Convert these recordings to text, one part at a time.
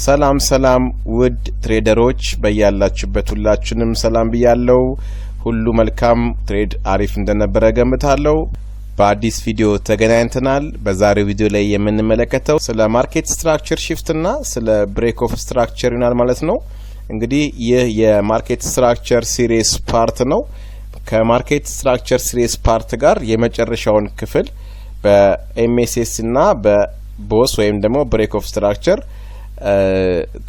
ሰላም ውድ ትሬደሮች በያላችሁበት ሁላችሁንም ሰላም ብያለሁ። ሁሉ መልካም ትሬድ አሪፍ እንደነበረ ገምታለሁ። በአዲስ ቪዲዮ ተገናኝተናል። በዛሬው ቪዲዮ ላይ የምንመለከተው ስለ ማርኬት ስትራክቸር shift እና ስለ ብሬክ ኦፍ ስትራክቸር ይናል ማለት ነው። እንግዲህ ይህ የማርኬት ስትራክቸር ሲሪስ ፓርት ነው። ከማርኬት ስትራክቸር ሲሪስ ፓርት ጋር የመጨረሻውን ክፍል በኤምኤስኤስ እና በቦስ ወይም ደግሞ ብሬክ ኦፍ ስትራክቸር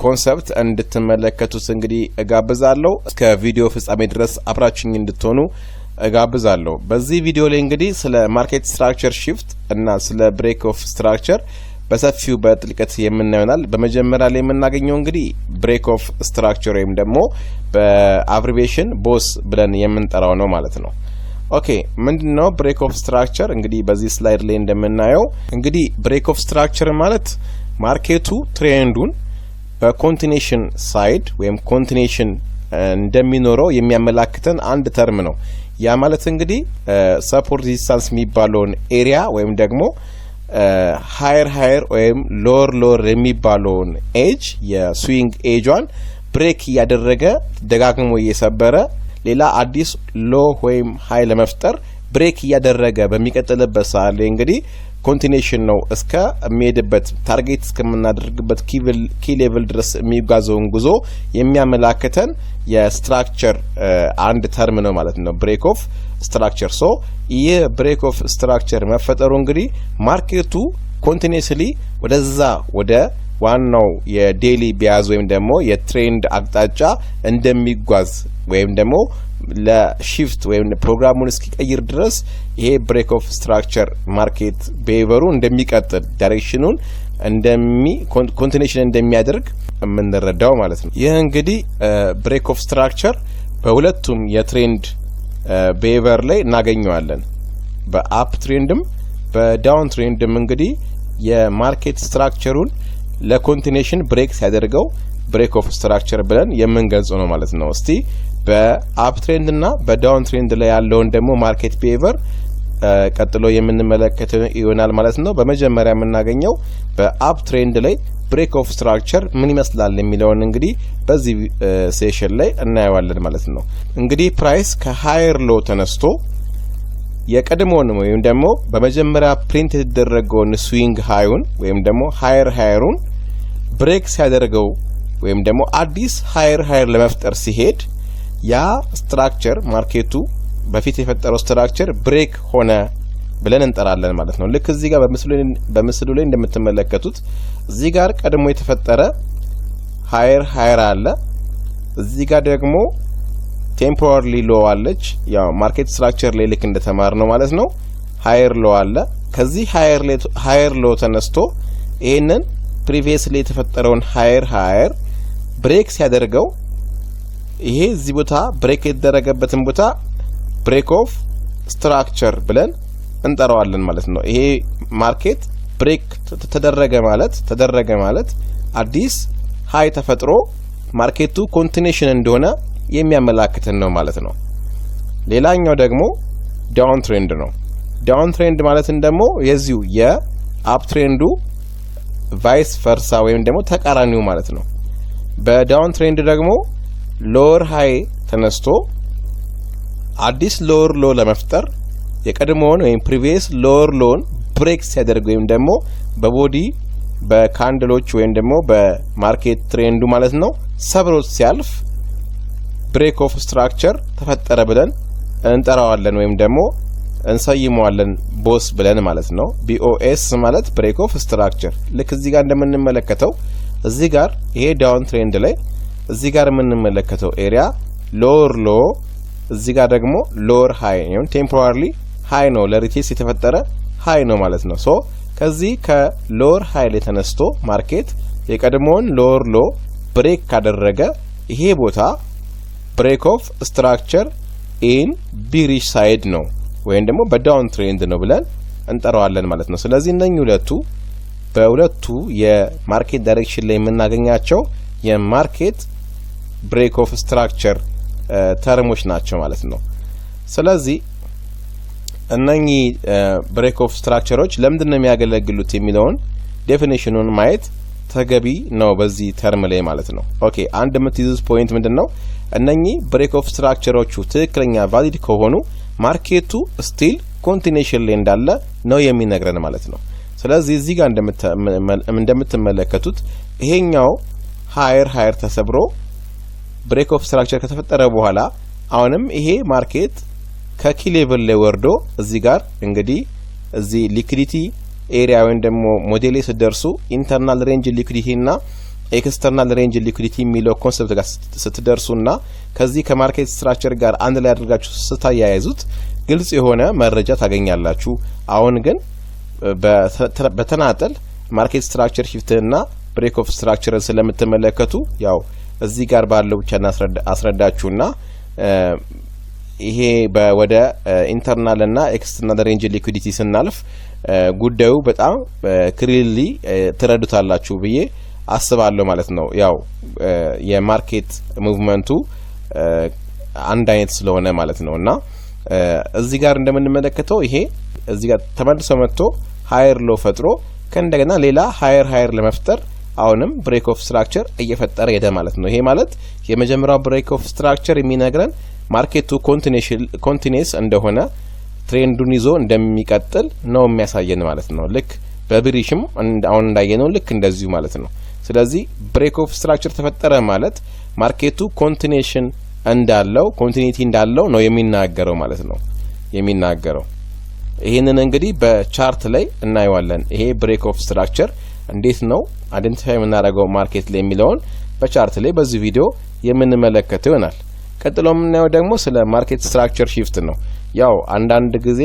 ኮንሰፕት እንድትመለከቱት እንግዲህ እጋብዛለሁ። እስከ ቪዲዮ ፍጻሜ ድረስ አብራችሁኝ እንድትሆኑ እጋብዛለሁ። በዚህ ቪዲዮ ላይ እንግዲህ ስለ ማርኬት ስትራክቸር shift እና ስለ ብሬክ ኦፍ ስትራክቸር በሰፊው በጥልቀት የምናየናል። በመጀመሪያ ላይ የምናገኘው እንግዲህ ብሬክ ኦፍ ስትራክቸር ወይም ደግሞ በአብሪቬሽን ቦስ ብለን የምንጠራው ነው ማለት ነው። ኦኬ ምንድነው ብሬክ ኦፍ ስትራክቸር? እንግዲህ በዚህ ስላይድ ላይ እንደምናየው እንግዲህ ብሬክ ኦፍ ስትራክቸር ማለት ማርኬቱ ትሬንዱን በኮንቲኔሽን ሳይድ ወይም ኮንቲኔሽን እንደሚኖረው የሚያመላክተን አንድ ተርም ነው። ያ ማለት እንግዲህ ሰፖርት ዲስታንስ የሚባለውን ኤሪያ ወይም ደግሞ ሃየር ወይም ሎወር የሚባለውን ኤጅ የስዊንግ ኤጇን ብሬክ እያደረገ ደጋግሞ እየሰበረ ሌላ አዲስ ሎ ወይም ሃይ ለመፍጠር ብሬክ እያደረገ በሚቀጥልበት ሰዓት ላይ እንግዲህ ኮንቲኔሽን ነው እስከ የሚሄድበት ታርጌት እስከምናደርግበት ኪ ሌቭል ድረስ የሚጓዘውን ጉዞ የሚያመላክተን የስትራክቸር አንድ ተርም ነው ማለት ነው፣ ብሬክ ኦፍ ስትራክቸር። ሶ ይህ ብሬክ ኦፍ ስትራክቸር መፈጠሩ እንግዲህ ማርኬቱ ኮንቲኒየስሊ ወደዛ ወደ ዋናው የዴሊ ቢያዝ ወይም ደግሞ የትሬንድ አቅጣጫ እንደሚጓዝ ወይም ደግሞ ለሺፍት ወይም ፕሮግራሙን እስኪቀይር ድረስ ይሄ ብሬክ ኦፍ ስትራክቸር ማርኬት ቢሄቨሩ እንደሚቀጥል ዳይሬክሽኑን ኮንቲኔሽን እንደሚያደርግ የምንረዳው ማለት ነው። ይህ እንግዲህ ብሬክ ኦፍ ስትራክቸር በሁለቱም የትሬንድ ቢሄቨር ላይ እናገኘዋለን። በአፕ ትሬንድም በዳውን ትሬንድም እንግዲህ የማርኬት ስትራክቸሩን ለኮንቲኔሽን ብሬክ ሲያደርገው ብሬክ ኦፍ ስትራክቸር ብለን የምንገልጸው ነው ማለት ነው። እስቲ በአፕ ትሬንድ እና በዳውን ትሬንድ ላይ ያለውን ደግሞ ማርኬት ቢሄቨር ቀጥሎ የምንመለከተው ይሆናል ማለት ነው። በመጀመሪያ የምናገኘው በአፕ ትሬንድ ላይ ብሬክ ኦፍ ስትራክቸር ምን ይመስላል የሚለውን እንግዲህ በዚህ ሴሽን ላይ እናየዋለን ማለት ነው። እንግዲህ ፕራይስ ከሃየር ሎ ተነስቶ የቀድሞውን ወይም ደግሞ በመጀመሪያ ፕሪንት የተደረገውን ስዊንግ ሃይውን ወይም ደግሞ ሃየሩን ብሬክ ሲያደርገው ወይም ደግሞ አዲስ ሃየር ለመፍጠር ሲሄድ ያ ስትራክቸር ማርኬቱ በፊት የፈጠረው ስትራክቸር ብሬክ ሆነ ብለን እንጠራለን ማለት ነው። ልክ እዚህ ጋር በምስሉ ላይ እንደምትመለከቱት እዚህ ጋር ቀድሞ የተፈጠረ ሃየር አለ። እዚህ ጋር ደግሞ ቴምፖራሪ ሎ አለች። ያው ማርኬት ስትራክቸር ላይ ልክ እንደተማር ነው ማለት ነው። ሃየር ሎ አለ። ከዚህ ሃየር ሎ ተነስቶ ይሄንን ፕሪቪየስሊ የተፈጠረውን ሃየር ብሬክ ሲያደርገው ይሄ እዚህ ቦታ ብሬክ የተደረገበትን ቦታ ብሬክ ኦፍ ስትራክቸር ብለን እንጠራዋለን ማለት ነው። ይሄ ማርኬት ብሬክ ተደረገ ማለት አዲስ ሃይ ተፈጥሮ ማርኬቱ ኮንቲኔሽን እንደሆነ የሚያመላክተን ነው ማለት ነው። ሌላኛው ደግሞ ዳውን ትሬንድ ነው። ዳውን ትሬንድ ማለትን ደግሞ የዚሁ የአፕ ትሬንዱ ቫይስ ፈርሳ ወይም ደግሞ ተቃራኒው ማለት ነው። በዳውን ትሬንድ ደግሞ ሎወር ሃይ ተነስቶ አዲስ ሎወር ሎ ለመፍጠር የቀድሞውን ወይም ፕሪቪየስ ሎወር ሎን ብሬክ ሲያደርግ ወይም ደግሞ በቦዲ በካንድሎች ወይም ደግሞ በማርኬት ትሬንዱ ማለት ነው ሰብሮት ሲያልፍ ብሬክ ኦፍ ስትራክቸር ተፈጠረ ብለን እንጠራዋለን ወይም ደግሞ እንሰይመዋለን ቦስ ብለን ማለት ነው። BOS ማለት ብሬክ ኦፍ ስትራክቸር። ልክ እዚህ ጋር እንደምንመለከተው እዚህ ጋር ይሄ ዳውን ትሬንድ ላይ እዚህ ጋር የምንመለከተው ኤሪያ ሎወር ሎ፣ እዚህ ጋር ደግሞ ሎወር ሃይ ነው። ቴምፖራሪ ሃይ ነው፣ ለሪቴስ የተፈጠረ ሃይ ነው ማለት ነው። ሶ ከዚህ ከሎወር ሃይ ላይ ተነስቶ ማርኬት የቀድሞውን ሎወር ሎ ብሬክ ካደረገ ይሄ ቦታ ብሬክ ኦፍ ስትራክቸር ኢን ቢሪሽ ሳይድ ነው ወይም ደግሞ በዳውን ትሬንድ ነው ብለን እንጠራዋለን ማለት ነው። ስለዚህ እነኚህ በሁለቱ የማርኬት ዳይሬክሽን ላይ የምናገኛቸው የማርኬት ብሬክ ኦፍ ስትራክቸር ተርሞች ናቸው ማለት ነው። ስለዚህ እነኚህ ብሬክ ኦፍ ስትራክቸሮች ለምንድን ነው የሚያገለግሉት የሚለውን ዴፊኒሽኑን ማየት ተገቢ ነው በዚህ ተርም ላይ ማለት ነው። ኦኬ አንድ የምትይዙት ፖይንት ምንድነው? እነኚህ ብሬክ ኦፍ ስትራክቸሮቹ ትክክለኛ ቫሊድ ከሆኑ ማርኬቱ ስቲል ኮንቲኒዩሽን ላይ እንዳለ ነው የሚነግረን ማለት ነው። ስለዚህ እዚህ ጋር እንደምትመለከቱት ይሄኛው ሃየር ተሰብሮ ብሬክ ኦፍ ስትራክቸር ከተፈጠረ በኋላ አሁንም ይሄ ማርኬት ከኪ ሌቭል ላይ ወርዶ እዚህ ጋር እንግዲህ እዚህ ሊኩዲቲ ኤሪያ ወይም ደግሞ ሞዴል ላይ ስትደርሱ ኢንተርናል ሬንጅ ሊኩዲቲ እና ኤክስተርናል ሬንጅ ሊኩዲቲ የሚለው ኮንሰፕት ጋር ስትደርሱና ከዚህ ከማርኬት ስትራክቸር ጋር አንድ ላይ አድርጋችሁ ስታያይዙት ግልጽ የሆነ መረጃ ታገኛላችሁ። አሁን ግን በተናጠል ማርኬት ስትራክቸር ሺፍትና ብሬክ ኦፍ ስትራክቸርን ስለምትመለከቱ ያው እዚህ ጋር ባለው ብቻ አስረዳችሁና ይሄ ወደ ኢንተርናል እና ኤክስተርናል ሬንጅ ሊኩዲቲ ስናልፍ ጉዳዩ በጣም ክሊርሊ ትረዱታላችሁ ብዬ አስባለሁ ማለት ነው። ያው የማርኬት ሙቭመንቱ አንድ አይነት ስለሆነ ማለት ነውና እዚህ ጋር እንደምንመለከተው ይሄ እዚህ ጋር ተመልሶ መጥቶ ሃየር ሎ ፈጥሮ ከእንደገና ሌላ ሃየር ለመፍጠር አሁንም ብሬክ ኦፍ ስትራክቸር እየፈጠረ ሄደ ማለት ነው። ይሄ ማለት የመጀመሪያው ብሬክ ኦፍ ስትራክቸር የሚነግረን ማርኬቱ ኮንቲኒዩስ እንደሆነ ትሬንዱን ይዞ እንደሚቀጥል ነው የሚያሳየን ማለት ነው። ልክ በብሪሽም አሁን እንዳየነው ልክ እንደዚሁ ማለት ነው። ስለዚህ ብሬክ ኦፍ ስትራክቸር ተፈጠረ ማለት ማርኬቱ ኮንቲኒዩሽን እንዳለው ኮንቲኒቲ እንዳለው ነው የሚናገረው ማለት ነው የሚናገረው። ይሄንን እንግዲህ በቻርት ላይ እናየዋለን። ይሄ ብሬክ ኦፍ ስትራክቸር እንዴት ነው አይደንቲፋይ የምናደርገው ማርኬት ላይ የሚለውን በቻርት ላይ በዚህ ቪዲዮ የምንመለከተው ይሆናል። ቀጥሎ የምናየው ደግሞ ስለ ማርኬት ስትራክቸር ሺፍት ነው። ያው አንዳንድ ጊዜ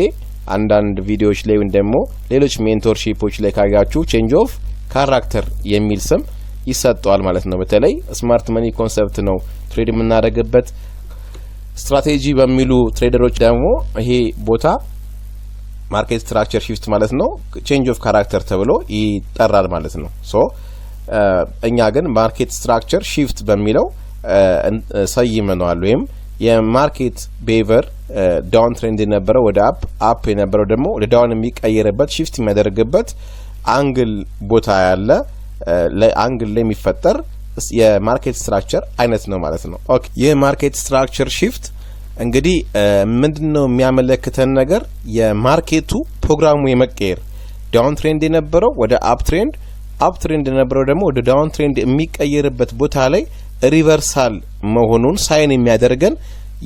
አንዳንድ ቪዲዮዎች ላይ ወይም ደግሞ ሌሎች ሜንቶርሺፖች ላይ ካያችሁ ቼንጅ ኦፍ ካራክተር የሚል ስም ይሰጠዋል ማለት ነው። በተለይ ስማርት መኒ ኮንሰፕት ነው ትሬድ የምናደርግበት ስትራቴጂ በሚሉ ትሬደሮች ደግሞ ይሄ ቦታ ማርኬት ስትራክቸር ሺፍት ማለት ነው ቼንጅ ኦፍ ካራክተር ተብሎ ይጠራል ማለት ነው። ሶ እኛ ግን ማርኬት ስትራክቸር ሺፍት በሚለው ሰይመነዋል። ወይም የማርኬት ቤቨር ዳውን ትሬንድ የነበረው ወደ አፕ የነበረው ደግሞ ወደ ዳውን የሚቀየርበት ሺፍት የሚያደርግበት አንግል ቦታ ያለ አንግል ላይ የሚፈጠር የማርኬት ስትራክቸር አይነት ነው ማለት ነው። ኦኬ ይህ ማርኬት ስትራክቸር ሺፍት እንግዲህ ምንድነው የሚያመለክተን ነገር የማርኬቱ ፕሮግራሙ የመቀየር ዳውን ትሬንድ የነበረው ወደ አፕ ትሬንድ የነበረው ደግሞ ወደ ዳውን ትሬንድ የሚቀየርበት ቦታ ላይ ሪቨርሳል መሆኑን ሳይን የሚያደርገን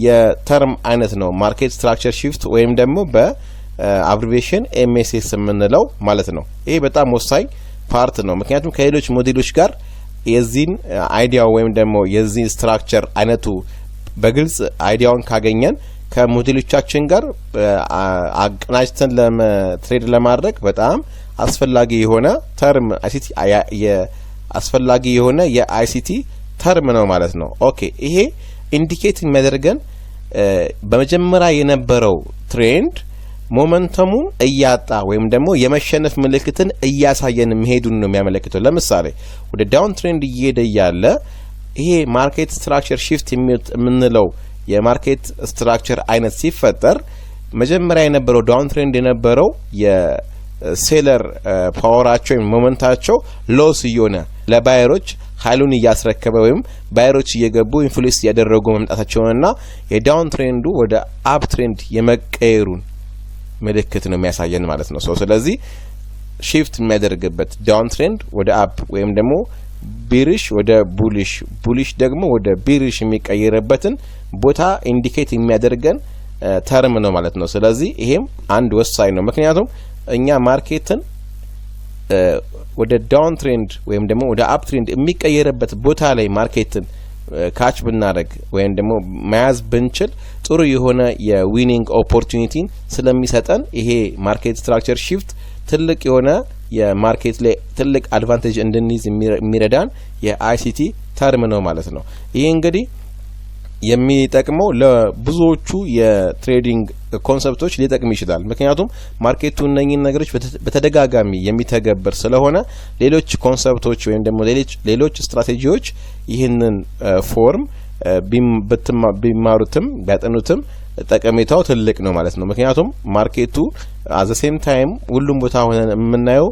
የተርም አይነት ነው ማርኬት ስትራክቸር ሺፍት ወይም ደግሞ በአብሪቬሽን ኤምኤስኤስ የምንለው ማለት ነው። ይሄ በጣም ወሳኝ ፓርት ነው። ምክንያቱም ከሌሎች ሞዴሎች ጋር የዚህን አይዲያው ወይም ደግሞ የዚህ ስትራክቸር አይነቱ በግልጽ አይዲያውን ካገኘን ከሞዴሎቻችን ጋር አቀናጅተን ትሬድ ለማድረግ በጣም አስፈላጊ የሆነ ተርም አስፈላጊ የሆነ የአይሲቲ ተርም ነው ማለት ነው። ኦኬ ይሄ ኢንዲኬት የሚያደርገን በመጀመሪያ የነበረው ትሬንድ ሞመንተሙን እያጣ ወይም ደግሞ የመሸነፍ ምልክትን እያሳየን መሄዱን ነው የሚያመለክተው። ለምሳሌ ወደ ዳውን ትሬንድ እየሄደ ያለ ይሄ ማርኬት ስትራክቸር ሺፍት የምንለው የማርኬት ስትራክቸር አይነት ሲፈጠር መጀመሪያ የነበረው ዳውን ትሬንድ የነበረው የሴለር ፓወራቸው ወይም ሞመንታቸው ሎስ እየሆነ ለባየሮች ኃይሉን እያስረከበ ወይም ባየሮች እየገቡ ኢንፍሉዌንስ እያደረጉ መምጣታቸውንና የዳውን ትሬንዱ ወደ አፕ ትሬንድ የመቀየሩን ምልክት ነው የሚያሳየን ማለት ነው። ስለዚህ ሺፍት የሚያደርግበት ዳውን ትሬንድ ወደ አፕ ወይም ደግሞ ቢሪሽ ወደ ቡሊሽ ደግሞ ወደ ቢሪሽ የሚቀየርበትን ቦታ ኢንዲኬት የሚያደርገን ተርም ነው ማለት ነው። ስለዚህ ይሄም አንድ ወሳኝ ነው። ምክንያቱም እኛ ማርኬትን ወደ ዳውን ትሬንድ ወይም ደግሞ ወደ አፕ ትሬንድ የሚቀየርበት ቦታ ላይ ማርኬትን ካች ብናደርግ ወይም ደግሞ መያዝ ብንችል ጥሩ የሆነ የዊኒንግ ኦፖርቹኒቲን ስለሚሰጠን ይሄ ማርኬት ስትራክቸር ሺፍት ትልቅ የሆነ የማርኬት ላይ ትልቅ አድቫንቴጅ እንድንይዝ የሚረዳን የአይሲቲ ተርም ነው ማለት ነው። ይሄ እንግዲህ የሚጠቅመው ለብዙዎቹ የትሬዲንግ ኮንሰፕቶች ሊጠቅም ይችላል። ምክንያቱም ማርኬቱ እነኚህን ነገሮች በተደጋጋሚ የሚተገብር ስለሆነ ሌሎች ኮንሰፕቶች ወይም ደግሞ ሌሎች ስትራቴጂዎች ይህንን ፎርም ቢማሩትም ቢያጠኑትም ጠቀሜታው ትልቅ ነው ማለት ነው። ምክንያቱም ማርኬቱ አዘ ሴም ታይም ሁሉም ቦታ ሆነን የምናየው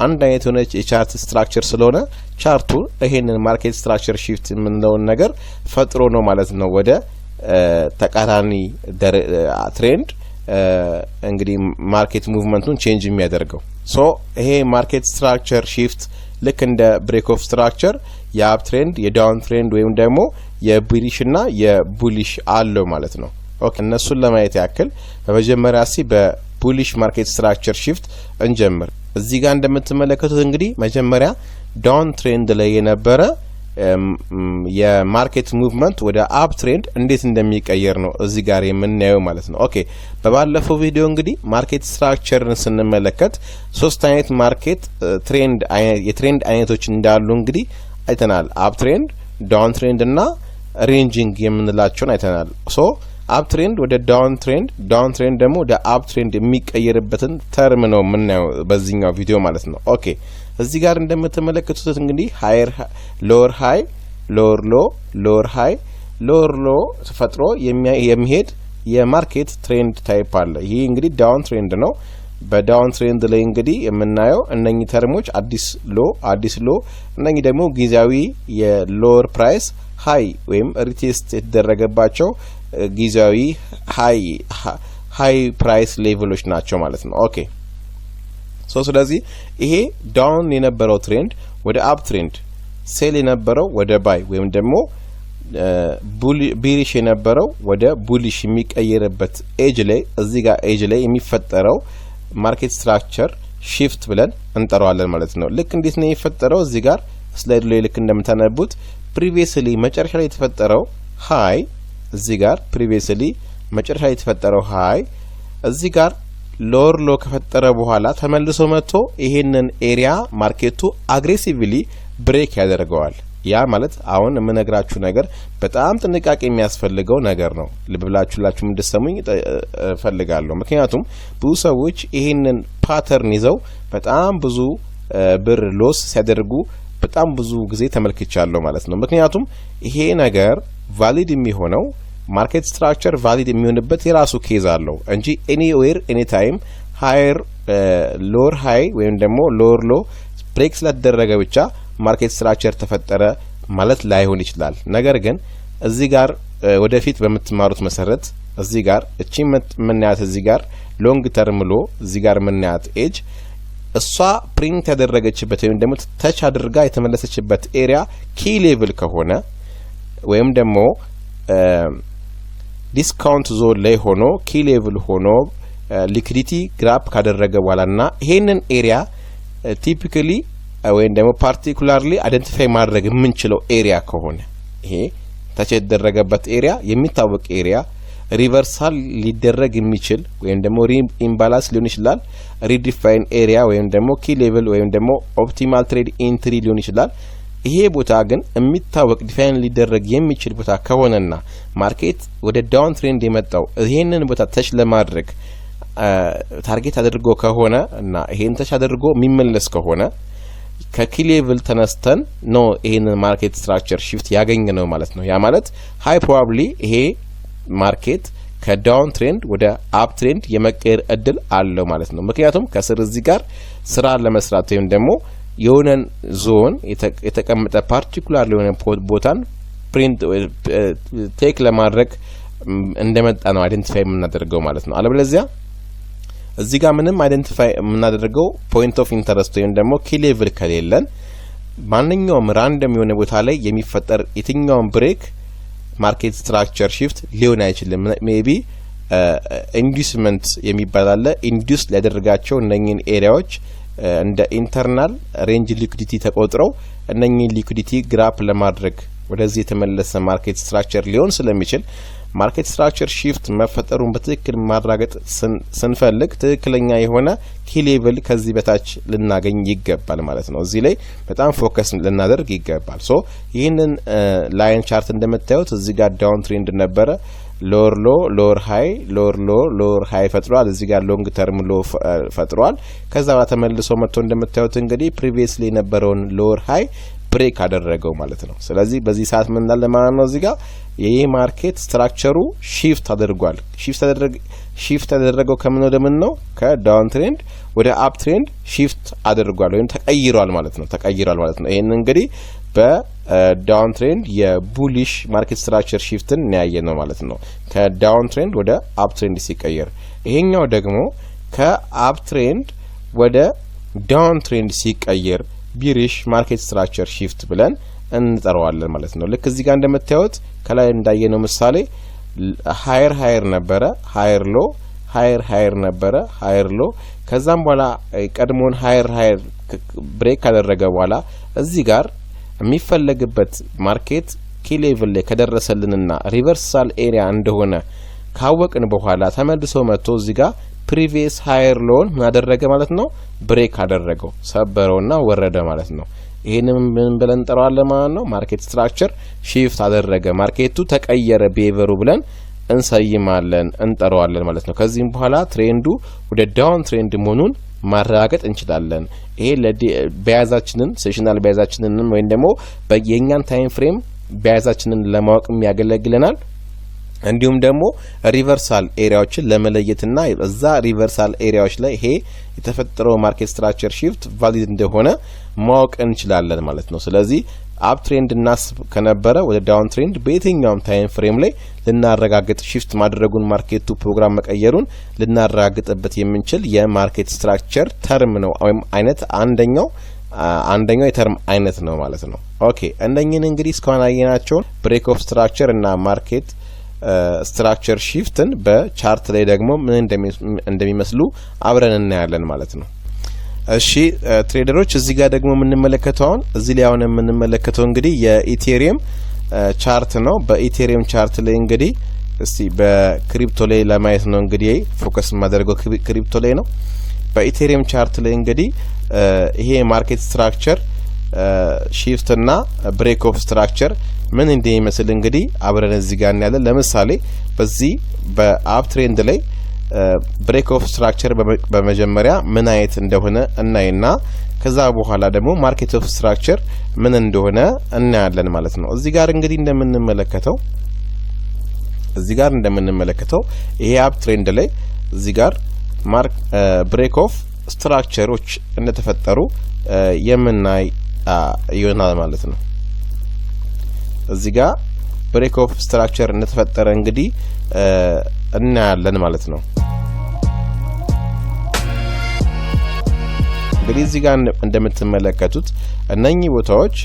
አንድ አይነት የሆነች የቻርት ስትራክቸር ስለሆነ ቻርቱ ይሄንን ማርኬት ስትራክቸር ሺፍት የምንለውን ነገር ፈጥሮ ነው ማለት ነው ወደ ተቃራኒ ትሬንድ እንግዲህ ማርኬት ሙቭመንቱን ቼንጅ የሚያደርገው። ሶ ይሄ ማርኬት ስትራክቸር ሺፍት ልክ እንደ ብሬክ ኦፍ ስትራክቸር የአፕ ትሬንድ የዳውን ትሬንድ ወይም ደግሞ የቡሊሽ እና የቡሊሽ አለው ማለት ነው። ኦኬ እነሱን ለማየት ያክል በመጀመሪያ በቡሊሽ ማርኬት ስትራክቸር ሺፍት እንጀምር። እዚህ ጋር እንደምትመለከቱት እንግዲህ መጀመሪያ ዳውን ትሬንድ ላይ የነበረ የማርኬት ሙቭመንት ወደ አፕ ትሬንድ እንዴት እንደሚቀየር ነው እዚህ ጋር የምናየው ማለት ነው። ኦኬ በባለፈው ቪዲዮ እንግዲህ ማርኬት ስትራክቸርን ስንመለከት ሶስት አይነት ማርኬት የትሬንድ አይነቶች እንዳሉ እንግዲህ አይተናል። አፕ ትሬንድ፣ ዳውን ትሬንድ እና ሬንጂንግ የምንላቸውን አይተናል። ሶ አፕ ትሬንድ ወደ ዳውን ትሬንድ፣ ዳውን ትሬንድ ደግሞ ወደ አፕ ትሬንድ የሚቀየርበትን ተርም ነው የምናየው በዚህኛው ቪዲዮ ማለት ነው። ኦኬ እዚህ ጋር እንደምትመለከቱት እንግዲህ ሃየር ሎወር ሃይ ሎወር ሎ ሎወር ሃይ ሎወር ሎ ተፈጥሮ የሚሄድ የማርኬት ትሬንድ ታይፕ አለ። ይሄ እንግዲህ ዳውን ትሬንድ ነው። በዳውን ትሬንድ ላይ እንግዲህ የምናየው እነኚህ ተርሞች አዲስ ሎ እነኚህ ደግሞ ጊዜያዊ የሎወር ፕራይስ ሃይ ወይም ሪቴስት የተደረገባቸው ጊዜያዊ ሃይ ፕራይስ ሌቭሎች ናቸው ማለት ነው። ኦኬ ሶ ስለዚህ ይሄ ዳውን የነበረው ትሬንድ ወደ አፕ ትሬንድ፣ ሴል የነበረው ወደ ባይ ወይም ደግሞ ቢሪሽ የነበረው ወደ ቡሊሽ የሚቀየርበት ኤጅ ላይ እዚህ ጋር ኤጅ ላይ የሚፈጠረው ማርኬት ስትራክቸር ሺፍት ብለን እንጠራዋለን ማለት ነው። ልክ እንዴት ነው የሚፈጠረው? እዚህ ጋር ስላይድ ላይ ልክ እንደምታነቡት ፕሪቪየስሊ መጨረሻ ላይ የተፈጠረው ሃይ እዚህ ጋር ፕሪቪየስሊ መጨረሻ ላይ የተፈጠረው ሃይ እዚህ ጋር ሎወር ሎ ከፈጠረ በኋላ ተመልሶ መጥቶ ይሄንን ኤሪያ ማርኬቱ አግሬሲቭሊ ብሬክ ያደርገዋል። ያ ማለት አሁን የምነግራችሁ ነገር በጣም ጥንቃቄ የሚያስፈልገው ነገር ነው። ልብ ብላችሁላችሁ እንድትሰሙኝ ፈልጋለሁ። ምክንያቱም ብዙ ሰዎች ይሄንን ፓተርን ይዘው በጣም ብዙ ብር ሎስ ሲያደርጉ በጣም ብዙ ጊዜ ተመልክቻለሁ ማለት ነው። ምክንያቱም ይሄ ነገር ቫሊድ የሚሆነው ማርኬት ስትራክቸር ቫሊድ የሚሆንበት የራሱ ኬዝ አለው እንጂ ኤኒዌር ኤኒ ታይም ሃየር ሎወር ሃይ ወይም ደግሞ ሎወር ሎ ብሬክ ስለተደረገ ብቻ ማርኬት ስትራክቸር ተፈጠረ ማለት ላይሆን ይችላል። ነገር ግን እዚህ ጋር ወደፊት በምትማሩት መሰረት እዚህ ጋር እቺ ምናያት እዚህ ጋር ሎንግ ተርም ሎ እዚህ ጋር ምናያት ኤጅ እሷ ፕሪንት ያደረገችበት ወይም ደግሞ ተች አድርጋ የተመለሰችበት ኤሪያ ኪ ሌቭል ከሆነ ወይም ደግሞ ዲስካውንት ዞን ላይ ሆኖ ኪ ሌቭል ሆኖ ሊኩዲቲ ግራፕ ካደረገ በኋላና ይሄንን ኤሪያ ቲፒካሊ ወይም ደግሞ ፓርቲኩላርሊ አይደንቲፋይ ማድረግ የምንችለው ኤሪያ ከሆነ ይሄ ታች የተደረገበት ኤሪያ የሚታወቅ ኤሪያ ሪቨርሳል ሊደረግ የሚችል ወይም ደግሞ ኢምባላንስ ሊሆን ይችላል። ሪዲፋይን ኤሪያ ወይም ደግሞ ኪ ሌቭል ወይም ደግሞ ኦፕቲማል ትሬድ ኢንትሪ ሊሆን ይችላል። ይሄ ቦታ ግን የሚታወቅ ዲፋይን ሊደረግ የሚችል ቦታ ከሆነና ማርኬት ወደ ዳውን ትሬንድ የመጣው ይሄንን ቦታ ተች ለማድረግ ታርጌት አድርጎ ከሆነ እና ይሄን ተች አድርጎ የሚመለስ ከሆነ ከኪ ሌቭል ተነስተን ነው ይሄንን ማርኬት ስትራክቸር ሺፍት ያገኘ ነው ማለት ነው። ያ ማለት ሃይ ፕሮባብሊ ይሄ ማርኬት ከዳውን ትሬንድ ወደ አፕ ትሬንድ የመቀየር እድል አለው ማለት ነው። ምክንያቱም ከስር እዚህ ጋር ስራ ለመስራት ወይም ደግሞ የሆነን ዞን የተቀመጠ ፓርቲኩላር የሆነ ቦታን ፕሪንት ቴክ ለማድረግ እንደመጣ ነው አይደንቲፋይ የምናደርገው ማለት ነው። አለበለዚያ እዚህ ጋር ምንም አይደንቲፋይ የምናደርገው ፖይንት ኦፍ ኢንተረስት ወይም ደግሞ ኪ ሌቭል ከሌለን ማንኛውም ራንደም የሆነ ቦታ ላይ የሚፈጠር የትኛውም ብሬክ ማርኬት ስትራክቸር ሺፍት ሊሆን አይችልም። ሜቢ ኢንዱስመንት የሚባል አለ። ኢንዱስ ሊያደርጋቸው እነኚህን ኤሪያዎች እንደ ኢንተርናል ሬንጅ ሊኩዲቲ ተቆጥረው እነኚህን ሊኩዲቲ ግራፕ ለማድረግ ወደዚህ የተመለሰ ማርኬት ስትራክቸር ሊሆን ስለሚችል ማርኬት ስትራክቸር ሺፍት መፈጠሩን በትክክል ማረጋገጥ ስንፈልግ ትክክለኛ የሆነ ኪ ሌቭል ከዚህ በታች ልናገኝ ይገባል ማለት ነው። እዚህ ላይ በጣም ፎከስ ልናደርግ ይገባል። ሶ ይህንን ላይን ቻርት እንደምታዩት እዚህ ጋር ዳውን ትሬንድ ነበረ። ሎወር ሎ ሎወር ሃይ ሎወር ሎ ሎወር ሃይ ፈጥሯል። እዚህ ጋር ሎንግ ተርም ሎ ፈጥሯል። ከዛ ተመልሶ መጥቶ እንደምታዩት እንግዲህ ፕሪቪየስሊ የነበረውን ሎወር ሃይ ብሬክ አደረገው ማለት ነው። ስለዚህ በዚህ ሰዓት ምን እንዳለ ማለት ነው እዚህ ጋር ይሄ ማርኬት ስትራክቸሩ ሺፍት አድርጓል። ሺፍት ያደረገው ከምን ወደ ምን ነው? ከዳውን ትሬንድ ወደ አፕ ትሬንድ ሺፍት አድርጓል ወይም ተቀይሯል ማለት ነው። ይሄን እንግዲህ በዳውን ትሬንድ የቡሊሽ ማርኬት ስትራክቸር ሺፍትን ያየ ነው ማለት ነው። ከዳውን ትሬንድ ወደ አፕ ትሬንድ ሲቀየር፣ ይሄኛው ደግሞ ከአፕ ትሬንድ ወደ ዳውን ትሬንድ ሲቀየር ቢሪሽ ማርኬት ስትራክቸር ሺፍት ብለን እንጠራዋለን ማለት ነው። ልክ እዚህ ጋር እንደምታዩት ከላይ እንዳየነው ምሳሌ ሃየር ነበረ፣ ሃየር ነበረ፣ ሃየር ሎ ከዛም በኋላ ቀድሞን ሃየር ብሬክ ካደረገ በኋላ እዚህ ጋር የሚፈለግበት ማርኬት ኪ ሌቭል ላይ ከደረሰልንና ሪቨርሳል ኤሪያ እንደሆነ ካወቅን በኋላ ተመልሶ መጥቶ እዚህ ጋር ፕሪቪየስ ሃየር ሎን ማደረገ ማለት ነው፣ ብሬክ አደረገው፣ ሰበረውና ወረደ ማለት ነው። ይሄንን ምን ብለን እንጠራዋለን ማለት ነው? ማርኬት ስትራክቸር ሺፍት አደረገ፣ ማርኬቱ ተቀየረ ቢሄቨሩ ብለን እንሰይማለን፣ እንጠራዋለን ማለት ነው። ከዚህም በኋላ ትሬንዱ ወደ ዳውን ትሬንድ መሆኑን ማረጋገጥ እንችላለን። ይሄ በያዛችንን ሴሽናል በያዛችንን ወይም ደግሞ በየኛን ታይም ፍሬም በያዛችንን ለማወቅም ያገለግለናል። እንዲሁም ደግሞ ሪቨርሳል ኤሪያዎችን ለመለየትና እዛ ሪቨርሳል ኤሪያዎች ላይ ይሄ የተፈጠረው ማርኬት ስትራክቸር ሺፍት ቫሊድ እንደሆነ ማወቅ እንችላለን ማለት ነው። ስለዚህ አፕ ትሬንድ እናስብ ከነበረ ወደ ዳውን ትሬንድ በየትኛውም ታይም ፍሬም ላይ ልናረጋግጥ ሺፍት ማድረጉን ማርኬቱ ፕሮግራም መቀየሩን ልናረጋግጥበት የምንችል የማርኬት ስትራክቸር ተርም ነው ወይም አይነት አንደኛው የተርም አይነት ነው ማለት ነው። ኦኬ እንደኝን እንግዲህ እስካሁን አየናቸውን ብሬክ ኦፍ ስትራክቸር እና ማርኬት ስትራክቸር ሺፍትን በቻርት ላይ ደግሞ ምን እንደሚመስሉ አብረን እናያለን ማለት ነው። እሺ ትሬደሮች እዚህ ጋር ደግሞ የምንመለከተው እንግዲህ የኢቴሪየም ቻርት ነው። በኢቴሪየም ቻርት ላይ እንግዲህ እስቲ በክሪፕቶ ላይ ለማየት ነው እንግዲህ ፎከስ ማድረገው ክሪፕቶ ላይ ነው። በኢቴሪየም ቻርት ላይ እንግዲህ ይሄ ማርኬት ስትራክቸር ሺፍት እና ብሬክ ኦፍ ስትራክቸር ምን እንደሚመስል እንግዲህ አብረን እዚህ ጋር እናያለን። ለምሳሌ በዚህ በአፕ ትሬንድ ላይ ብሬክ ኦፍ ስትራክቸር በመጀመሪያ ምን አይነት እንደሆነ እናይና ከዛ በኋላ ደግሞ ማርኬት ኦፍ ስትራክቸር ምን እንደሆነ እናያለን ማለት ነው። እዚህ ጋር እንግዲህ እንደምንመለከተው ይሄ አፕ ትሬንድ ላይ እዚህ ጋር ብሬክ ኦፍ ስትራክቸሮች እንደተፈጠሩ የምናይ ይሆናል ማለት ነው። እዚህ ጋር ብሬክ ኦፍ ስትራክቸር እንደተፈጠረ እንግዲህ እናያለን ማለት ነው። እንግዲህ እዚህ ጋር እንደምትመለከቱት እነኚህ ቦታዎች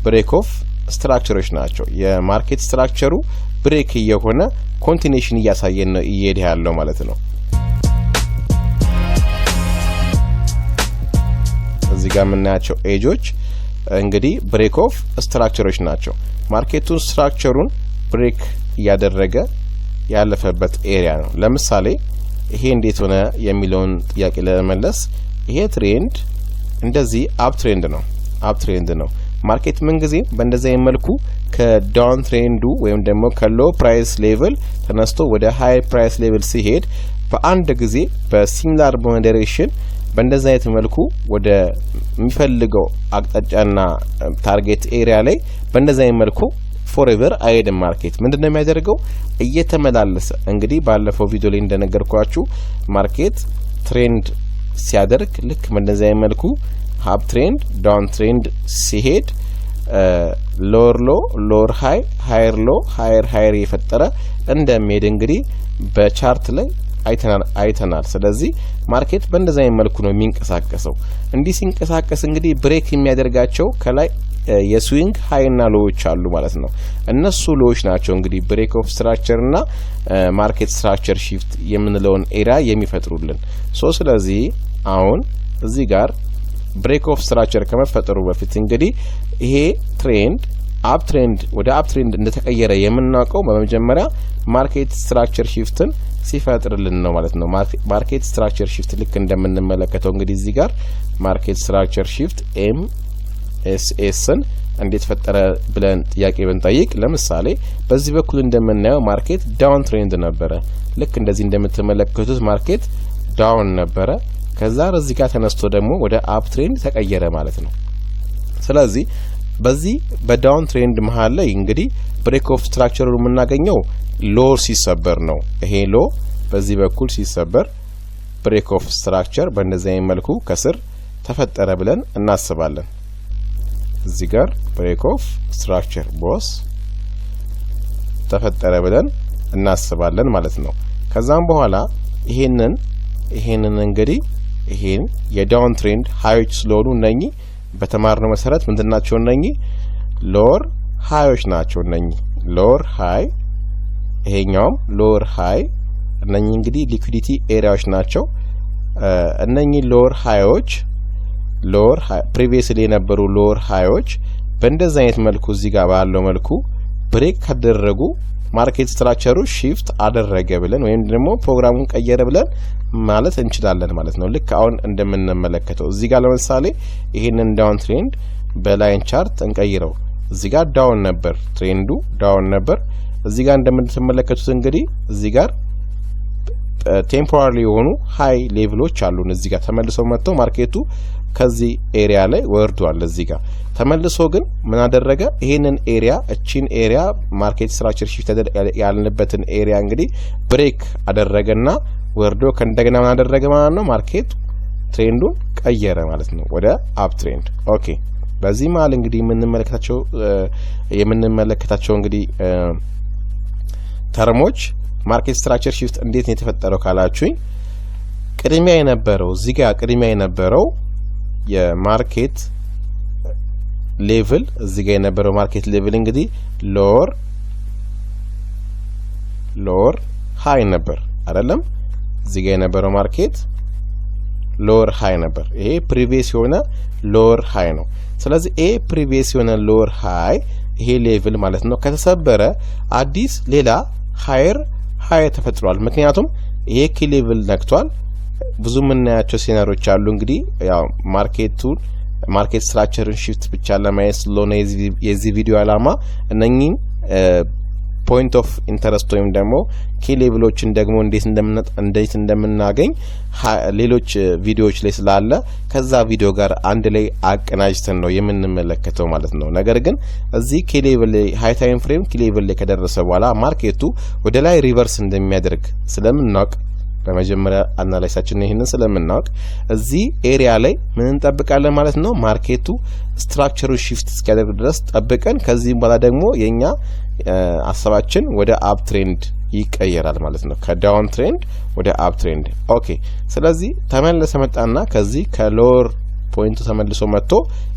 ብሬክ ኦፍ ስትራክቸሮች ናቸው። የማርኬት ስትራክቸሩ ብሬክ የሆነ ኮንቲኒዩሽን እያሳየን ነው እየሄደ ያለው ማለት ነው። እዚህ ጋር የምናያቸው ኤጆች እንግዲህ ብሬክ ኦፍ ስትራክቸሮች ናቸው። ማርኬቱን ስትራክቸሩን ብሬክ እያደረገ ያለፈበት ኤሪያ ነው። ለምሳሌ ይሄ እንዴት ሆነ የሚለውን ጥያቄ ለመመለስ ይሄ ትሬንድ እንደዚህ አፕ ትሬንድ ነው። ማርኬት ምን ጊዜ በእንደዚህ አይነት መልኩ ከዳውን ትሬንዱ ወይም ደግሞ ከሎ ፕራይስ ሌቭል ተነስቶ ወደ ሃይ ፕራይስ ሌቭል ሲሄድ በአንድ ጊዜ በሲሚላር ሞዴሬሽን በእንደዚህ አይነት መልኩ ወደ የሚፈልገው አቅጣጫና ታርጌት ኤሪያ ላይ በእንደዚህ አይነት መልኩ ፎሬቨር አይሄድም። ማርኬት ምንድነው የሚያደርገው? እየተመላለሰ እንግዲህ ባለፈው ቪዲዮ ላይ እንደነገርኳችሁ ማርኬት ትሬንድ ሲያደርግ ልክ በእንደዚህ አይነት መልኩ አፕ ትሬንድ ዳውን ትሬንድ ሲሄድ ሎወር ሎ ሎወር ሃይ ሃየር ሎ ሃየር የፈጠረ እንደሚሄድ እንግዲህ በቻርት ላይ አይተናል። ስለዚህ ማርኬት በእንደዛ አይነት መልኩ ነው የሚንቀሳቀሰው። እንዲህ ሲንቀሳቀስ እንግዲህ ብሬክ የሚያደርጋቸው ከላይ የስዊንግ ሃይና ሎዎች አሉ ማለት ነው። እነሱ ሎዎች ናቸው እንግዲህ ብሬክ ኦፍ ስትራክቸር እና ማርኬት ስትራክቸር ሺፍት የምንለውን ኤሪያ የሚፈጥሩልን። ስለዚህ አሁን እዚህ ጋር ብሬክ ኦፍ ስትራክቸር ከመፈጠሩ በፊት እንግዲህ ይሄ ትሬንድ አፕ ትሬንድ ወደ አፕ ትሬንድ እንደተቀየረ የምናውቀው በመጀመሪያ ማርኬት ስትራክቸር ሺፍትን ሲፈጥርልን ነው ማለት ነው። ማርኬት ስትራክቸር ሺፍት ልክ እንደምንመለከተው እንግዲህ እዚህ ጋር ማርኬት ስትራክቸር ሺፍት ኤምኤስኤስን እንዴት ፈጠረ ብለን ጥያቄ ብንጠይቅ ለምሳሌ በዚህ በኩል እንደምናየው ማርኬት ዳውን ትሬንድ ነበረ። ልክ እንደዚህ እንደምትመለከቱት ማርኬት ዳውን ነበረ። ከዛ እዚህ ጋር ተነስቶ ደግሞ ወደ አፕ ትሬንድ ተቀየረ ማለት ነው። ስለዚህ በዚህ በዳውን ትሬንድ መሃል ላይ እንግዲህ ብሬክ ኦፍ ስትራክቸሩ የምናገኘው ሎር ሲሰበር ነው። ይሄ ሎ በዚህ በኩል ሲሰበር ብሬክ ኦፍ ስትራክቸር በእንደዚህ አይነት መልኩ ከስር ተፈጠረ ብለን እናስባለን። እዚህ ጋር ብሬክ ኦፍ ስትራክቸር ቦስ ተፈጠረ ብለን እናስባለን ማለት ነው። ከዛም በኋላ ይሄንን እንግዲህ ይሄን የዳውን ትሬንድ ሃዮች ስለሆኑ እነኚህ በተማርነው መሰረት ምንድናቸው? እነኚህ ሎወር ሃዮች ናቸው። እነኚህ ሎወር ሃይ፣ ይሄኛውም ሎወር ሃይ። እነኚህ እንግዲህ ሊኩዊዲቲ ኤሪያዎች ናቸው። እነኚህ ሎወር ሃዮች ፕሪቪየስሊ የነበሩ ሎወር ሃዮች በእንደዚህ አይነት መልኩ እዚህ ጋር ባለው መልኩ ብሬክ ካደረጉ ማርኬት ስትራክቸሩ ሺፍት አደረገ ብለን ወይም ደግሞ ፕሮግራሙን ቀየረ ብለን ማለት እንችላለን ማለት ነው። ልክ አሁን እንደምንመለከተው እዚህ ጋር ለምሳሌ ይሄንን ዳውን ትሬንድ በላይን ቻርት እንቀይረው። እዚህ ጋር ዳውን ነበር፣ ትሬንዱ ዳውን ነበር። እዚህ ጋር እንደምትመለከቱት እንግዲህ እዚህ ጋር ቴምፖራሪ የሆኑ ሃይ ሌቭሎች አሉን። እዚህ ጋር ተመልሶ መጥቶ ማርኬቱ ከዚህ ኤሪያ ላይ ወርዷል። እዚህ ጋር ተመልሶ ግን ምን አደረገ? ይሄንን ኤሪያ እቺን ኤሪያ ማርኬት ስትራክቸር ሺፍት ያልንበትን ኤሪያ እንግዲህ ብሬክ አደረገና ወርዶ ከእንደገና ምን አደረገ ማለት ነው? ማርኬት ትሬንዱን ቀየረ ማለት ነው ወደ አፕ ትሬንድ። ኦኬ በዚህ መሀል እንግዲህ የምንመለከታቸው እንግዲህ ተርሞች ማርኬት ስትራክቸር ሺፍት እንዴት ነው የተፈጠረው ካላችሁኝ፣ ቅድሚያ የነበረው እዚህ ጋር ቅድሚያ የነበረው የማርኬት ሌቭል እዚህ ጋር የነበረው ማርኬት ሌቭል እንግዲህ ሎወር ሃይ ነበር አይደለም? እዚህ ጋር የነበረው ማርኬት ሎወር ሃይ ነበር። ይሄ ፕሪቪየስ የሆነ ሎወር ሃይ ነው። ስለዚህ ይሄ ፕሪቪየስ የሆነ ሎወር ሃይ ይሄ ሌቭል ማለት ነው ከተሰበረ አዲስ ሌላ ሃየር ተፈጥሯል። ምክንያቱም ይሄ ኪ ሌቭል ነክቷል። ብዙ የምናያቸው ሴናሪዎች አሉ። እንግዲህ ያው ማርኬት ስትራክቸርን ሺፍት ብቻ ለማየት ስለሆነ የዚህ ቪዲዮ አላማ እነኚህን ፖይንት ኦፍ ኢንተረስት ወይም ደግሞ ኪ ሌቭሎችን ደግሞ እንዴት እንደምናገኝ ሌሎች ቪዲዮዎች ላይ ስላለ ከዛ ቪዲዮ ጋር አንድ ላይ አቀናጅተን ነው የምንመለከተው ማለት ነው። ነገር ግን እዚህ ኪ ሌቭል ላይ ሃይ ታይም ፍሬም ኪ ሌቭል ላይ ከደረሰ በኋላ ማርኬቱ ወደ ላይ ሪቨርስ እንደሚያደርግ ስለምናውቅ በመጀመሪያ አናላይሳችን ይሄንን ስለምናውቅ እዚህ ኤሪያ ላይ ምን እንጠብቃለን ማለት ነው? ማርኬቱ ስትራክቸሩ ሺፍት እስኪያደርግ ድረስ ጠብቀን ከዚህ በኋላ ደግሞ የኛ ሀሳባችን ወደ አፕ ትሬንድ ይቀየራል ማለት ነው። ከዳውን ትሬንድ ወደ አፕ ትሬንድ። ኦኬ ስለዚህ ተመለሰ መጣና ከዚህ ከሎወር ፖይንቱ ተመልሶ መጥቶ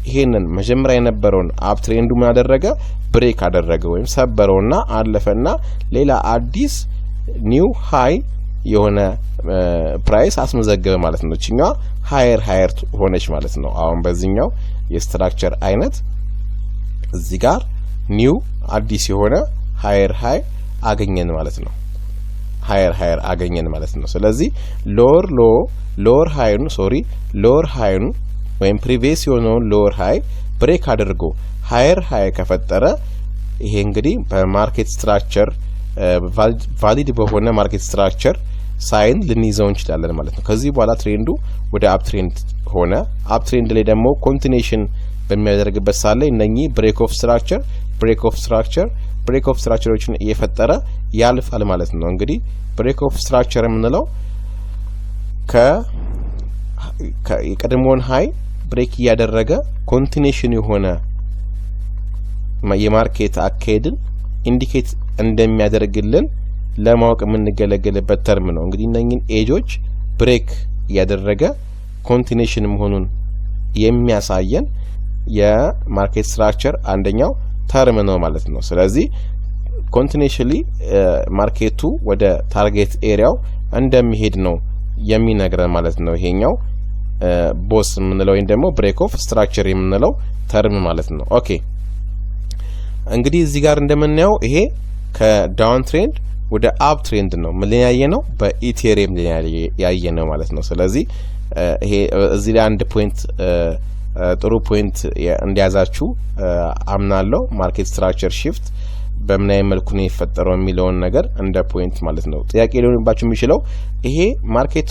ይሄንን መጀመሪያ የነበረውን አፕ ትሬንዱ ምን አደረገ? ብሬክ አደረገ ወይም ሰበረውና አለፈና ሌላ አዲስ ኒው ሃይ የሆነ ፕራይስ አስመዘገበ ማለት ነው። እቺኛው ሃየር ሆነች ማለት ነው። አሁን በዚህኛው የስትራክቸር አይነት እዚህ ጋር ኒው አዲስ የሆነ ሃየር አገኘን ማለት ነው። ሃየር አገኘን ማለት ነው። ስለዚህ ሎወር ሃይኑ ወይም ፕሪቪየስ የሆነውን ሎወር ሃይ ብሬክ አድርጎ ሃየር ከፈጠረ ይሄ እንግዲህ በማርኬት ስትራክቸር ቫሊድ በሆነ ማርኬት ስትራክቸር ሳይን ልንይዘው እንችላለን ማለት ነው። ከዚህ በኋላ ትሬንዱ ወደ አፕ ትሬንድ ሆነ። አፕ ትሬንድ ላይ ደግሞ ኮንቲኒዩሽን በሚያደርግበት ሳለ እነኚህ ብሬክ ኦፍ ስትራክቸሮችን እየፈጠረ ያልፋል ማለት ነው። እንግዲህ ብሬክ ኦፍ ስትራክቸር የምንለው የቀድሞውን ሃይ ብሬክ እያደረገ ኮንቲኒዩሽን የሆነ የማርኬት አካሄድን ኢንዲኬት እንደሚያደርግልን ለማወቅ የምንገለገልበት ተርም ነው። እንግዲህ እነኚህን ኤጆች ብሬክ እያደረገ ኮንቲኒዩሽን መሆኑን የሚያሳየን የማርኬት ስትራክቸር አንደኛው ተርም ነው ማለት ነው። ስለዚህ ኮንቲኒዩሽሊ ማርኬቱ ወደ ታርጌት ኤሪያው እንደሚሄድ ነው የሚነግረን ማለት ነው። ይሄኛው ቦስ የምንለው ወይም ደግሞ ብሬክ ኦፍ ስትራክቸር የምንለው ተርም ማለት ነው። ኦኬ እንግዲህ እዚህ ጋር እንደምናየው ይሄ ከዳውን ትሬንድ ወደ አፕ ትሬንድ ነው ምን ያየ ነው? በኢቴሪየም ያየ ነው ማለት ነው። ስለዚህ ይሄ እዚህ ላይ አንድ ፖይንት ጥሩ ፖይንት እንዲያዛችሁ አምናለሁ። ማርኬት ስትራክቸር ሺፍት በምን አይነት መልኩ ነው የፈጠረው የሚለውን ነገር እንደ ፖይንት ማለት ነው። ጥያቄ ሊሆንባችሁ የሚችለው ይሄ ማርኬት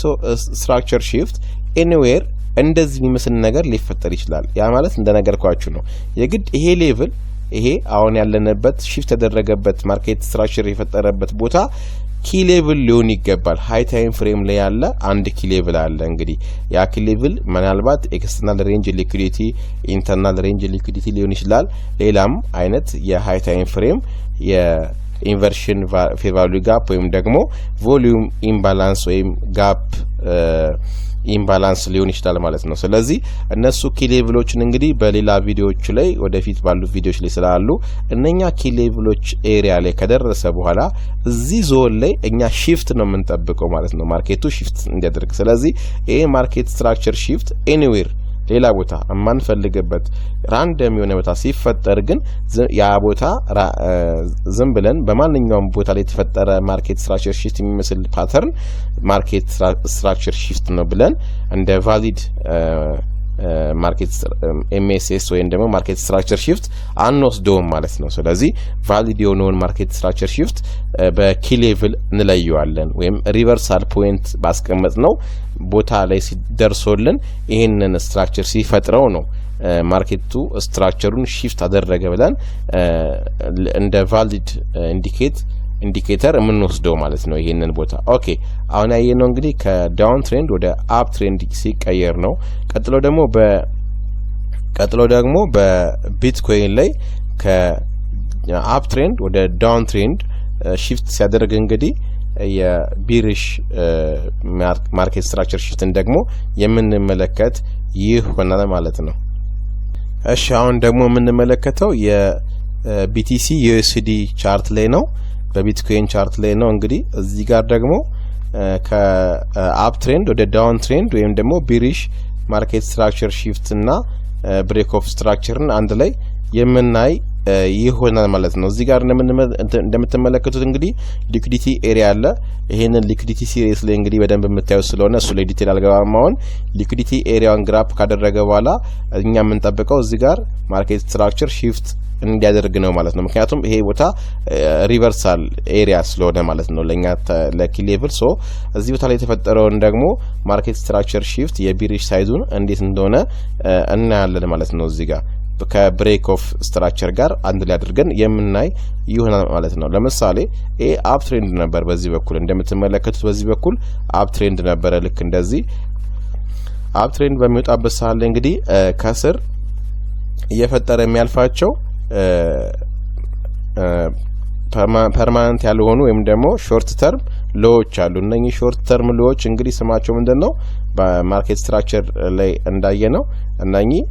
ስትራክቸር ሺፍት ኤኒዌር እንደዚህ የሚመስል ነገር ሊፈጠር ይችላል። ያ ማለት እንደነገርኳችሁ ነው። የግድ ይሄ ሌቭል ይሄ አሁን ያለንበት ሺፍት ተደረገበት ማርኬት ስትራክቸር የፈጠረበት ቦታ ኪ ሌቭል ሊሆን ይገባል። ሃይ ታይም ፍሬም ላይ ያለ አንድ ኪ ሌቭል አለ። እንግዲህ ያ ኪ ሌቭል ምናልባት ኤክስተርናል ሬንጅ ሊኩዊዲቲ፣ ኢንተርናል ሬንጅ ሊኩዊዲቲ ሊሆን ይችላል። ሌላም አይነት የሃይ ታይም ፍሬም የኢንቨርሽን ፌር ቫልዩ ጋፕ ወይም ደግሞ ቮሊዩም ኢምባላንስ ወይም ጋፕ ኢምባላንስ ሊሆን ይችላል ማለት ነው። ስለዚህ እነሱ ኪ ሌቭሎችን እንግዲህ በሌላ ቪዲዮዎች ላይ ወደፊት ባሉት ቪዲዮዎች ላይ ስላሉ እነኛ ኪ ሌቭሎች ኤሪያ ላይ ከደረሰ በኋላ እዚህ ዞን ላይ እኛ ሺፍት ነው የምንጠብቀው ማለት ነው፣ ማርኬቱ ሺፍት እንዲያደርግ። ስለዚህ ይሄ ማርኬት ስትራክቸር ሺፍት ኤኒዌር ሌላ ቦታ የማንፈልግበት ራንደም የሆነ ቦታ ሲፈጠር ግን ያ ቦታ ዝም ብለን በማንኛውም ቦታ ላይ የተፈጠረ ማርኬት ስትራክቸር ሺፍት የሚመስል ፓተርን ማርኬት ስትራክቸር ሺፍት ነው ብለን እንደ ቫሊድ ማርኬት ኤምኤስኤስ ወይም ደግሞ ማርኬት ስትራክቸር ሺፍት አንወስደውም ማለት ነው። ስለዚህ ቫሊድ የሆነውን ማርኬት ስትራክቸር ሺፍት በኪ ሌቭል እንለየዋለን ወይም ሪቨርሳል ፖይንት ባስቀመጥ ነው ቦታ ላይ ሲደርሶልን ይህንን ስትራክቸር ሲፈጥረው ነው ማርኬቱ ስትራክቸሩን ሺፍት አደረገ ብለን እንደ ቫሊድ ኢንዲኬተር የምንወስደው ማለት ነው ይሄንን ቦታ። ኦኬ አሁን ያየነው እንግዲህ ከዳውን ትሬንድ ወደ አፕ ትሬንድ ሲቀየር ነው። ቀጥሎ ደግሞ በቢትኮይን ላይ ከአፕ ትሬንድ ወደ ዳውን ትሬንድ ሺፍት ሲያደርግ እንግዲህ የቢሪሽ ማርኬት ስትራክቸር ሺፍትን ደግሞ የምንመለከት ይሆናል ማለት ነው። እሺ አሁን ደግሞ የምንመለከተው የቢቲሲ ዩኤስዲ ቻርት ላይ ነው፣ በቢትኮይን ቻርት ላይ ነው። እንግዲህ እዚህ ጋር ደግሞ ከአፕ ትሬንድ ወደ ዳውን ትሬንድ ወይም ደግሞ ቢሪሽ ማርኬት ስትራክቸር ሺፍት እና ብሬክ ኦፍ ስትራክቸርን አንድ ላይ የምናይ ይሆናል ማለት ነው። እዚህ ጋር እንደምትመለከቱት እንግዲህ ሊኩዲቲ ኤሪያ አለ። ይሄንን ሊኩዲቲ ሲሪስ ላይ እንግዲህ በደንብ የምታዩት ስለሆነ እሱ ላይ ዲቴል አልገባም። አሁን ሊኩዲቲ ኤሪያውን ግራፕ ካደረገ በኋላ እኛ የምንጠብቀው እዚህ ጋር ማርኬት ስትራክቸር ሺፍት እንዲያደርግ ነው ማለት ነው። ምክንያቱም ይሄ ቦታ ሪቨርሳል ኤሪያ ስለሆነ ማለት ነው ለኛ ለኪ ሌቭል። ሶ እዚህ ቦታ ላይ የተፈጠረውን ደግሞ ማርኬት ስትራክቸር ሺፍት የቢሪሽ ሳይዙን እንዴት እንደሆነ እናያለን ማለት ነው። እዚህ ጋር ከብሬክ ኦፍ ስትራክቸር ጋር አንድ ላይ አድርገን የምናይ ይሆናል ማለት ነው። ለምሳሌ ኤ አፕ ትሬንድ ነበር፣ በዚህ በኩል እንደምትመለከቱት በዚህ በኩል አፕ ትሬንድ ነበረ። ልክ እንደዚህ አፕ ትሬንድ በሚወጣበት ሰዓት ላይ እንግዲህ ከስር እየፈጠረ የሚያልፋቸው ፐርማነንት ያልሆኑ ወይም ደግሞ ሾርት ተርም ሎዎች አሉ። እነኚህ ሾርት ተርም ሎዎች እንግዲህ ስማቸው ምንድነው? በማርኬት ስትራክቸር ላይ እንዳየ ነው እነኚህ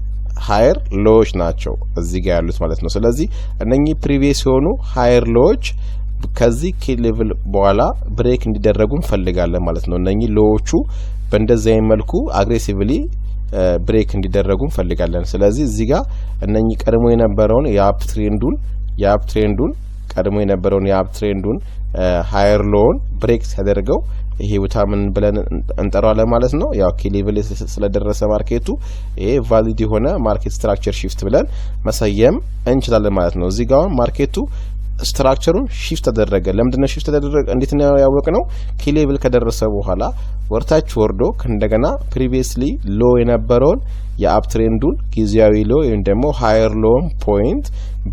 ሃየር ሎዎች ናቸው እዚህ ጋር ያሉት ማለት ነው። ስለዚህ እነኚህ ፕሪቪየስ የሆኑ ሃየር ሎዎች ከዚህ ኪ ሌቭል በኋላ ብሬክ እንዲደረጉ እንፈልጋለን ማለት ነው። እነኚህ ሎዎቹ በእንደዚህ አይነት መልኩ አግሬሲቭሊ ብሬክ እንዲደረጉ እንፈልጋለን። ስለዚህ እዚህ ጋር እነኚህ ቀድሞ የነበረውን የአፕ ትሬንዱን ቀድሞ የነበረውን የአፕ ትሬንዱን ሃየር ሎውን ብሬክ ሲያደርገው ይሄ ቦታ ምን ብለን እንጠራዋለን ማለት ነው። ያው ኪ ሌቭል ስለደረሰ ማርኬቱ ይሄ ቫሊድ የሆነ ማርኬት ስትራክቸር ሺፍት ብለን መሰየም እንችላለን ማለት ነው። እዚህ ጋር ማርኬቱ ስትራክቸሩን ሺፍት ተደረገ። ለምንድነው ሺፍት ተደረገ? እንዴት ነው ያወቅነው? ኪ ሌቭል ከደረሰ በኋላ ወርታች ወርዶ ከእንደገና ፕሪቪየስሊ ሎ የነበረውን የአፕ ትሬንዱን ጊዜያዊ ሎ ወይም ደግሞ ሃየር ሎውን ፖይንት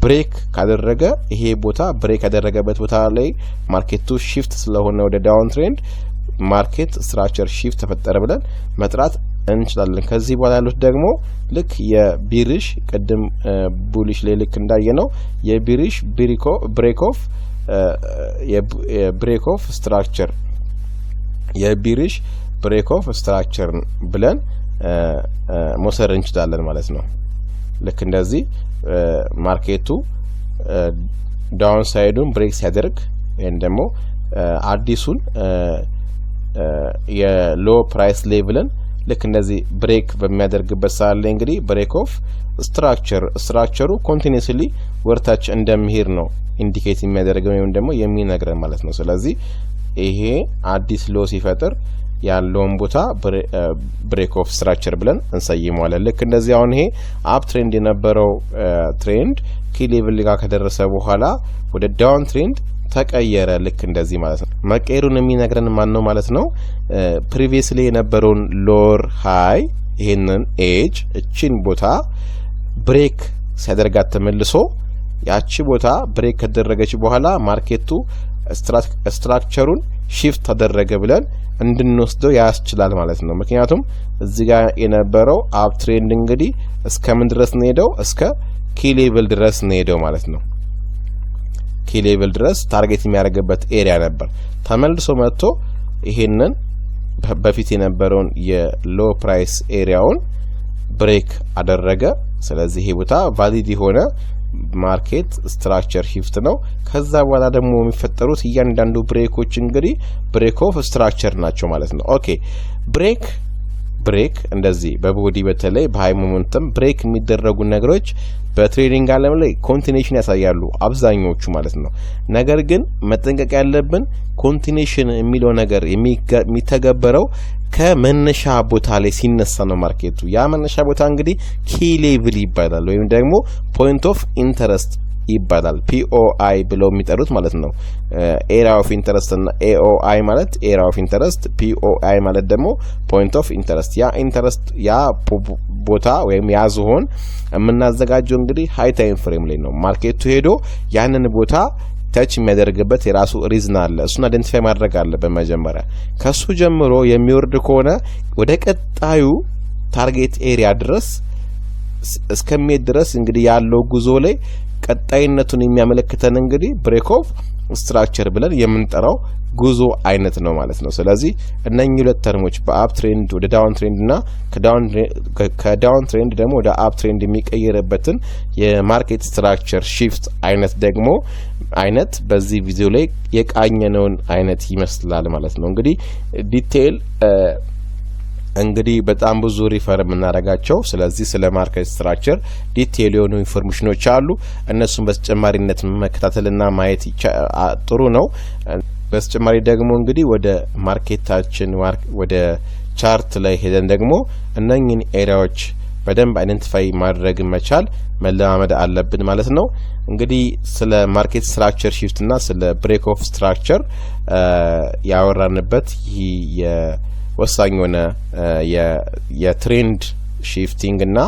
ብሬክ ካደረገ ይሄ ቦታ ብሬክ ያደረገበት ቦታ ላይ ማርኬቱ ሺፍት ስለሆነ ወደ ዳውን ትሬንድ ማርኬት ስትራክቸር ሺፍት ተፈጠረ ብለን መጥራት እንችላለን። ከዚህ በኋላ ያሉት ደግሞ ልክ የቢሪሽ ቅድም ቡሊሽ ላይ ልክ እንዳየ ነው የቢሪሽ ብሬክ ኦፍ ስትራክቸር የቢሪሽ ብሬክ ኦፍ ስትራክቸር ብለን መውሰድ እንችላለን ማለት ነው። ልክ እንደዚህ ማርኬቱ ዳውን ሳይዱን ብሬክ ሲያደርግ ወይም ደግሞ አዲሱን የሎ ፕራይስ ሌቭልን ልክ እንደዚህ ብሬክ በሚያደርግበት ሰዓት ላይ እንግዲህ ብሬክ ኦፍ ስትራክቸሩ ኮንቲኒዩስሊ ወርታች እንደሚሄድ ነው ኢንዲኬት የሚያደርገው ወይም ደግሞ የሚነግረን ማለት ነው። ስለዚህ ይሄ አዲስ ሎ ሲፈጥር ያለውን ቦታ ብሬክ ኦፍ ስትራክቸር ብለን እንሰይመዋለን። ልክ እንደዚህ አሁን ይሄ አፕ ትሬንድ የነበረው ትሬንድ ኪ ሌቭል ጋር ከደረሰ በኋላ ወደ ዳውን ትሬንድ ተቀየረ። ልክ እንደዚህ ማለት ነው። መቀየሩን የሚነግረን ማን ነው ማለት ነው? ፕሪቪየስሊ የነበረውን ሎወር ሃይ ይሄንን ኤጅ እቺን ቦታ ብሬክ ሲያደርጋት ተመልሶ ያቺ ቦታ ብሬክ ከደረገች በኋላ ማርኬቱ ስትራክቸሩን ሺፍት ተደረገ ብለን እንድንወስደው ያስችላል ማለት ነው። ምክንያቱም እዚህ ጋር የነበረው አፕ ትሬንድ እንግዲህ እስከ ምን ድረስ ነው ሄደው? እስከ ኪ ሌቭል ድረስ ነው ሄደው ማለት ነው። ኪ ሌቭል ድረስ ታርጌት የሚያደርግበት ኤሪያ ነበር። ተመልሶ መጥቶ ይሄንን በፊት የነበረውን የሎ ፕራይስ ኤሪያውን ብሬክ አደረገ። ስለዚህ ይሄ ቦታ ቫሊድ የሆነ ማርኬት ስትራክቸር ሺፍት ነው። ከዛ በኋላ ደግሞ የሚፈጠሩት እያንዳንዱ ብሬኮች እንግዲህ ብሬክ ኦፍ ስትራክቸር ናቸው ማለት ነው። ኦኬ ብሬክ እንደዚህ በቦዲ በተለይ በሃይ ሞመንተም ብሬክ የሚደረጉ ነገሮች በትሬዲንግ ዓለም ላይ ኮንቲኔሽን ያሳያሉ አብዛኞቹ ማለት ነው። ነገር ግን መጠንቀቅ ያለብን ኮንቲኔሽን የሚለው ነገር የሚተገበረው ከመነሻ ቦታ ላይ ሲነሳ ነው ማርኬቱ። ያ መነሻ ቦታ እንግዲህ ኪ ሌቭል ይባላል ወይም ደግሞ ፖይንት ኦፍ ኢንተረስት ይባላል። ፒኦአይ ብለው የሚጠሩት ማለት ነው። ኤሪያ ኦፍ ኢንተረስት እና ኤኦአይ ማለት ኤሪያ ኦፍ ኢንተረስት፣ ፒኦአይ ማለት ደግሞ ፖይንት ኦፍ ኢንተረስት። ያ ኢንተረስት ያ ቦታ ወይም ያ ዞን የምናዘጋጀው እንግዲህ ሃይ ታይም ፍሬም ላይ ነው። ማርኬቱ ሄዶ ያንን ቦታ ታች የሚያደርግበት የራሱ ሪዝን አለ። እሱን አይደንቲፋይ ማድረግ አለበት መጀመሪያ። ከሱ ጀምሮ የሚወርድ ከሆነ ወደ ቀጣዩ ታርጌት ኤሪያ ድረስ እስከሚሄድ ድረስ እንግዲህ ያለው ጉዞ ላይ ቀጣይነቱን የሚያመለክተን እንግዲህ ብሬክ ኦፍ ስትራክቸር ብለን የምንጠራው ጉዞ አይነት ነው ማለት ነው። ስለዚህ እነኚህ ሁለት ተርሞች በአፕ ትሬንድ ወደ ዳውን ትሬንድ እና ከዳውን ትሬንድ ደግሞ ወደ አፕ ትሬንድ የሚቀየርበትን የማርኬት ስትራክቸር ሺፍት አይነት በዚህ ቪዲዮ ላይ የቃኘነውን አይነት ይመስላል ማለት ነው። እንግዲህ ዲቴይል እንግዲህ በጣም ብዙ ሪፈር የምናደርጋቸው ስለዚህ ስለ ማርኬት ስትራክቸር ዲቴይል የሆኑ ኢንፎርሜሽኖች አሉ። እነሱን በተጨማሪነት መከታተልና ማየት ጥሩ ነው። በተጨማሪ ደግሞ እንግዲህ ወደ ማርኬታችን ወደ ቻርት ላይ ሄደን ደግሞ እነኚህን ኤሪያዎች በደንብ አይደንቲፋይ ማድረግ መቻል መለማመድ አለብን ማለት ነው። እንግዲህ ስለ ማርኬት ስትራክቸር ሺፍት እና ስለ ብሬክ ኦፍ ስትራክቸር ያወራንበት ይህ ወሳኝ የሆነ የትሬንድ ሺፍቲንግ እና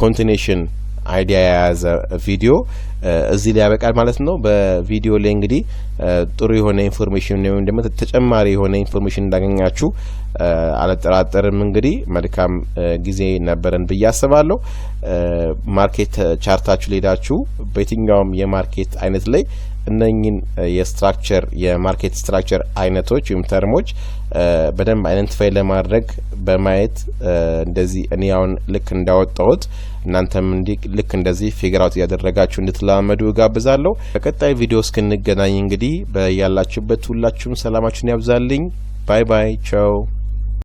ኮንቲኔሽን አይዲያ የያዘ ቪዲዮ እዚህ ላይ ያበቃል ማለት ነው። በቪዲዮ ላይ እንግዲህ ጥሩ የሆነ ኢንፎርሜሽን ወይም ደግሞ ተጨማሪ የሆነ ኢንፎርሜሽን እንዳገኛችሁ አልጠራጠርም። እንግዲህ መልካም ጊዜ ነበረን ብዬ አስባለሁ። ማርኬት ቻርታችሁ ሌዳችሁ በየትኛውም የማርኬት አይነት ላይ እነኚህን የማርኬት ስትራክቸር አይነቶች ወይም ተርሞች በደንብ አይደንቲፋይ ለማድረግ በማየት እንደዚህ እኔ አሁን ልክ እንዳወጣሁት እናንተም ልክ እንደዚህ ፊገር አውት ያደረጋችሁ እንድትለማመዱ ጋብዛለሁ። በቀጣይ ቪዲዮ እስክንገናኝ እንግዲህ በያላችሁበት ሁላችሁም ሰላማችሁን ያብዛልኝ። ባይ ባይ ቻው።